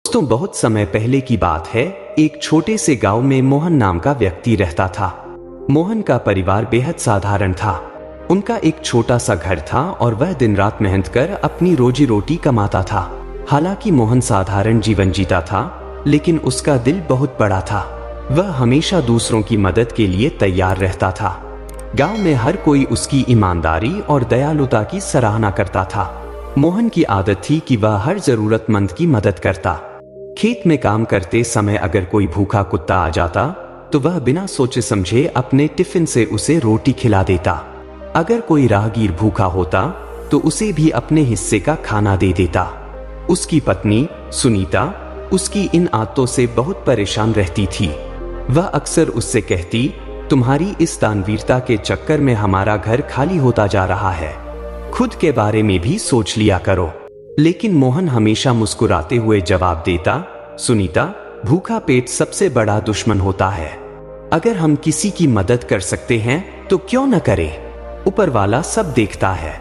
दोस्तों, बहुत समय पहले की बात है। एक छोटे से गांव में मोहन नाम का व्यक्ति रहता था। मोहन का परिवार बेहद साधारण था। उनका एक छोटा सा घर था और वह दिन रात मेहनत कर अपनी रोजी रोटी कमाता था। हालांकि मोहन साधारण जीवन जीता था, लेकिन उसका दिल बहुत बड़ा था। वह हमेशा दूसरों की मदद के लिए तैयार रहता था। गांव में हर कोई उसकी ईमानदारी और दयालुता की सराहना करता था। मोहन की आदत थी कि वह हर जरूरतमंद की मदद करता। खेत में काम करते समय अगर कोई भूखा कुत्ता आ जाता तो वह बिना सोचे समझे अपने टिफिन से उसे रोटी खिला देता। अगर कोई राहगीर भूखा होता तो उसे भी अपने हिस्से का खाना दे देता। उसकी पत्नी सुनीता उसकी इन आदतों से बहुत परेशान रहती थी। वह अक्सर उससे कहती, तुम्हारी इस दानवीरता के चक्कर में हमारा घर खाली होता जा रहा है। खुद के बारे में भी सोच लिया करो। लेकिन मोहन हमेशा मुस्कुराते हुए जवाब देता, सुनीता, भूखा पेट सबसे बड़ा दुश्मन होता है। अगर हम किसी की मदद कर सकते हैं तो क्यों न करें। ऊपर वाला सब देखता है।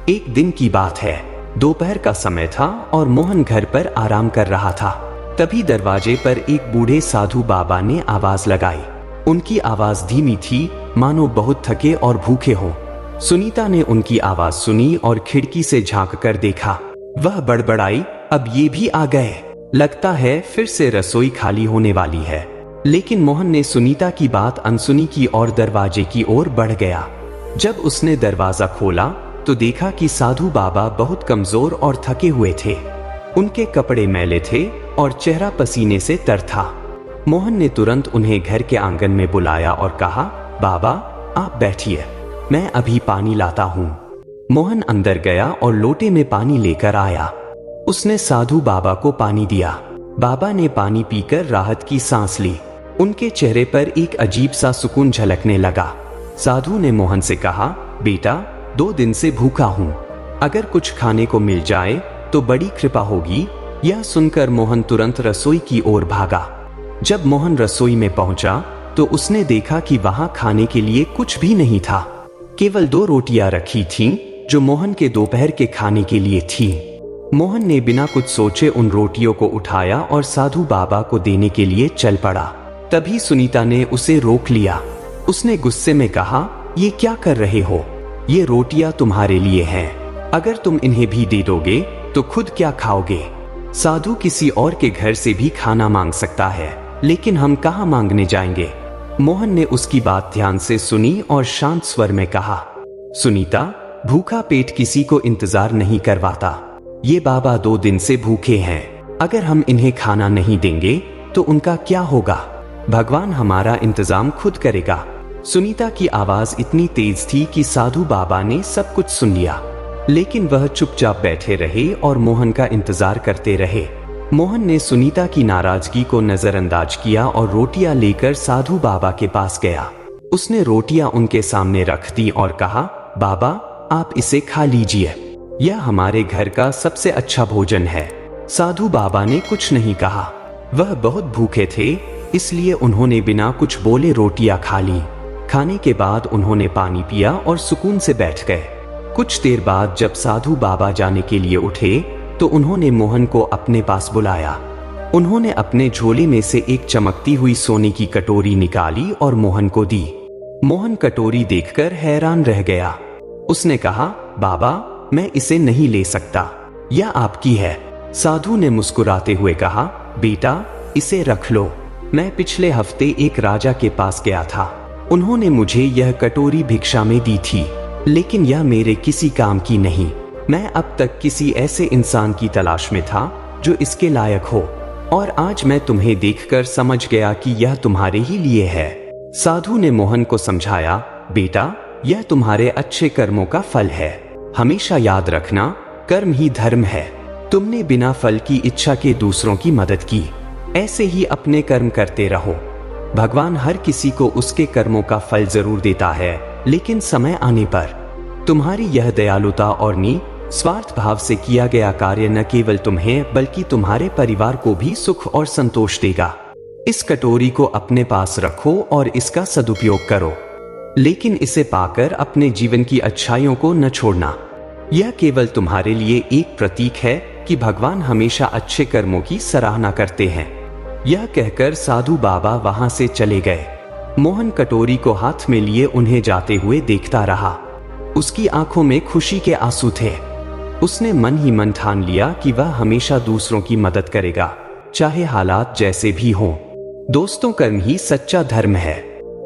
एक दिन की बात है। दोपहर का समय था और मोहन घर पर आराम कर रहा था। तभी दरवाजे पर एक बूढ़े साधु बाबा ने आवाज लगाई। उनकी आवाज धीमी थी, मानो बहुत थके और भूखे हों। सुनीता ने उनकी आवाज सुनी और खिड़की से झांक कर देखा। वह बड़बड़ाई, अब ये भी आ गए। लगता है फिर से रसोई खाली होने वाली है। लेकिन मोहन ने सुनीता की बात अनसुनी की और दरवाजे की ओर बढ़ गया। जब उसने दरवाजा खोला तो देखा कि साधु बाबा बहुत कमजोर और थके हुए थे। उनके कपड़े मैले थे और चेहरा पसीने से तर था। मोहन ने तुरंत उन्हें घर के आंगन में बुलाया और कहा, बाबा आप बैठिए, मैं अभी पानी लाता हूँ। मोहन अंदर गया और लोटे में पानी लेकर आया। उसने साधु बाबा को पानी दिया। बाबा ने पानी पीकर राहत की सांस ली। उनके चेहरे पर एक अजीब सा सुकून झलकने लगा। साधु ने मोहन से कहा, बेटा 2 दिन से भूखा हूँ, अगर कुछ खाने को मिल जाए तो बड़ी कृपा होगी। यह सुनकर मोहन तुरंत रसोई की ओर भागा। जब मोहन रसोई में पहुंचा तो उसने देखा कि वहां खाने के लिए कुछ भी नहीं था। केवल 2 रोटियां रखी थीं, जो मोहन के दोपहर के खाने के लिए थी। मोहन ने बिना कुछ सोचे उन रोटियों को उठाया और साधु बाबा को देने के लिए चल पड़ा। तभी सुनीता ने उसे रोक लिया। उसने गुस्से में कहा, ये क्या कर रहे हो? ये रोटियां तुम्हारे लिए हैं। अगर तुम इन्हें भी दे दोगे तो खुद क्या खाओगे? साधु किसी और के घर से भी खाना मांग सकता है, लेकिन हम कहाँ मांगने जाएंगे? मोहन ने उसकी बात ध्यान से सुनी और शांत स्वर में कहा, सुनीता, भूखा पेट किसी को इंतजार नहीं करवाता। ये बाबा 2 दिन से भूखे हैं। अगर हम इन्हें खाना नहीं देंगे तो उनका क्या होगा? भगवान हमारा इंतजाम खुद करेगा। सुनीता की आवाज इतनी तेज थी कि साधु बाबा ने सब कुछ सुन लिया, लेकिन वह चुपचाप बैठे रहे और मोहन का इंतजार करते रहे। मोहन ने सुनीता की नाराजगी को नजरअंदाज किया और रोटियां लेकर साधु बाबा के पास गया। उसने रोटियां उनके सामने रख दी और कहा, बाबा आप इसे खा लीजिए, यह हमारे घर का सबसे अच्छा भोजन है। साधु बाबा ने कुछ नहीं कहा। वह बहुत भूखे थे, इसलिए उन्होंने बिना कुछ बोले रोटियां खा ली। खाने के बाद उन्होंने पानी पिया और सुकून से बैठ गए। कुछ देर बाद जब साधु बाबा जाने के लिए उठे तो उन्होंने मोहन को अपने पास बुलाया। उन्होंने अपने झोले में से एक चमकती हुई सोने की कटोरी निकाली और मोहन को दी। मोहन कटोरी देखकर हैरान रह गया। उसने कहा, बाबा मैं इसे नहीं ले सकता, यह आपकी है। साधु ने मुस्कुराते हुए कहा, बेटा इसे रख लो। मैं पिछले हफ्ते एक राजा के पास गया था। उन्होंने मुझे यह कटोरी भिक्षा में दी थी, लेकिन यह मेरे किसी काम की नहीं। मैं अब तक किसी ऐसे इंसान की तलाश में था जो इसके लायक हो, और आज मैं तुम्हें देखकर समझ गया कि यह तुम्हारे ही लिए है। साधु ने मोहन को समझाया, बेटा यह तुम्हारे अच्छे कर्मों का फल है। हमेशा याद रखना, कर्म ही धर्म है। तुमने बिना फल की इच्छा के दूसरों की मदद की, ऐसे ही अपने कर्म करते रहो। भगवान हर किसी को उसके कर्मों का फल जरूर देता है, लेकिन समय आने पर। तुम्हारी यह दयालुता और निस्वार्थ भाव से किया गया कार्य न केवल तुम्हें बल्कि तुम्हारे परिवार को भी सुख और संतोष देगा। इस कटोरी को अपने पास रखो और इसका सदुपयोग करो, लेकिन इसे पाकर अपने जीवन की अच्छाइयों को न छोड़ना। यह केवल तुम्हारे लिए एक प्रतीक है, कि भगवान हमेशा अच्छे कर्मों की सराहना करते हैं। यह कहकर साधु बाबा वहां से चले गए। मोहन कटोरी को हाथ में लिए उन्हें जाते हुए देखता रहा। उसकी आंखों में खुशी के आंसू थे। उसने मन ही मन ठान लिया कि वह हमेशा दूसरों की मदद करेगा, चाहे हालात जैसे भी हों। दोस्तों, कर्म ही सच्चा धर्म है।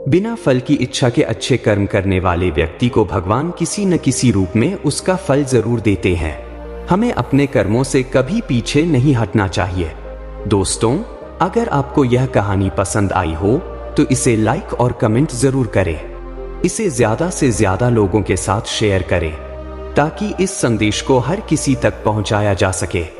बिना फल की इच्छा के अच्छे कर्म करने वाले व्यक्ति को भगवान किसी न किसी रूप में उसका फल जरूर देते हैं। हमें अपने कर्मों से कभी पीछे नहीं हटना चाहिए। दोस्तों, अगर आपको यह कहानी पसंद आई हो तो इसे लाइक और कमेंट जरूर करें। इसे ज्यादा से ज्यादा लोगों के साथ शेयर करें ताकि इस संदेश को हर किसी तक पहुंचाया जा सके।